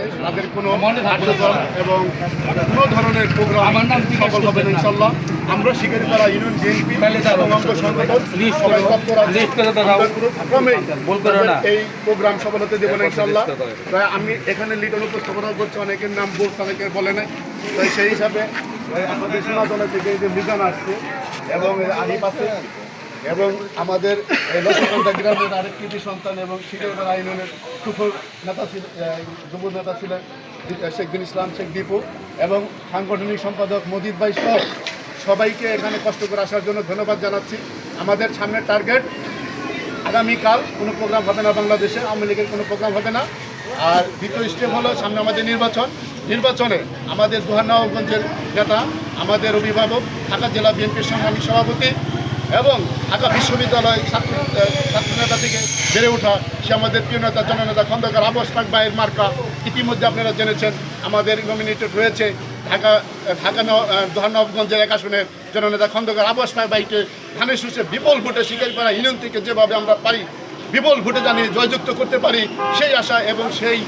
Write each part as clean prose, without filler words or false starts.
আছে তাদের কোনো কার্যক্রম এবং কোনো ধরনের প্রোগ্রাম সফল হবে না ইনশাল্লাহ। আমরা শিকারীপাড়া ইউনিয়ন বিএনপি এবং অঙ্গ সংগঠন সবাই তৎপর আছি। ক্রমেই এই প্রোগ্রাম সফল হতে দেবো না ইনশাল্লাহ। তাই আমি এখানে লিটন উপস্থাপনা করছি, অনেকের নাম বলছে, অনেকের বলে নাই। তাই সেই হিসাবে আমাদের সোনাতলা থেকে এই যে মিজান আসছে এবং আরিফ আছে এবং আমাদের লক্ষ্মীকান্তা গ্রামের আরেক কৃতি সন্তান এবং শিকারীপাড়া ইউনিয়নের সুফল নেতা ছিলেন, যুব নেতা ছিলেন শেখ বিন ইসলাম, শেখ দীপু এবং সাংগঠনিক সম্পাদক মজিদ ভাই সহ সবাইকে এখানে কষ্ট করে আসার জন্য ধন্যবাদ জানাচ্ছি। আমাদের সামনের টার্গেট আগামীকাল কোনো প্রোগ্রাম হবে না, বাংলাদেশে আওয়ামী লীগের কোনো প্রোগ্রাম হবে না। আর দ্বিতীয় স্টেপ হলো সামনে আমাদের নির্বাচনে আমাদের দুহারনবাবগঞ্জের নেতা, আমাদের অভিভাবক, ঢাকা জেলা বিএনপির সংগ্রামী সভাপতি এবং ঢাকা বিশ্ববিদ্যালয় ছাত্রনেতা থেকে বেড়ে ওঠা সে আমাদের প্রিয় নেতা জননেতা খন্দকার আবু ইসহাক ভাইয়ের মার্কা ইতিমধ্যে আপনারা জেনেছেন আমাদের নমিনেটেড রয়েছে ঢাকা দুহারনবাবগঞ্জের 1 আসনের জননেতা খন্দকার আবু ইসহাক ভাইকে ধানের শীষে বিপুল ভোটে শিকারীপাড়া ইউনিয়ন থেকে যেভাবে আমরা পারি বিপুল ভোটে জানিয়ে জয়যুক্ত করতে পারি সেই আশা এবং সেই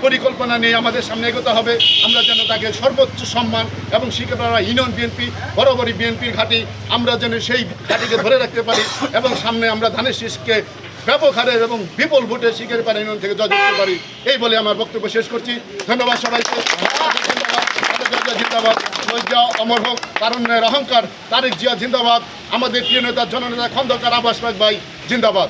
পরিকল্পনা নিয়ে আমাদের সামনে এগোতে হবে। আমরা যেন তাকে সর্বোচ্চ সম্মান এবং শিকারীপাড়া ইউনিয়ন বিএনপি বরাবরই বিএনপির ঘাঁটি, আমরা যেন সেই ঘাঁটিকে ধরে রাখতে পারি এবং সামনে আমরা ধানের শীষকে ব্যাপক হারে এবং বিপুল ভোটে শিকারীপাড়া ইউনিয়ন থেকে জয়যুক্ত পারি। এই বলে আমার বক্তব্য শেষ করছি। ধন্যবাদ সবাইকে। জিন্দাবাদ। জিয়া অমর হোক, তারুণ্যের অহংকার তারেক জিয়া জিন্দাবাদ। আমাদের প্রিয় নেতা জননেতা খন্দকার আবু ইসহাক ভাই জিন্দাবাদ।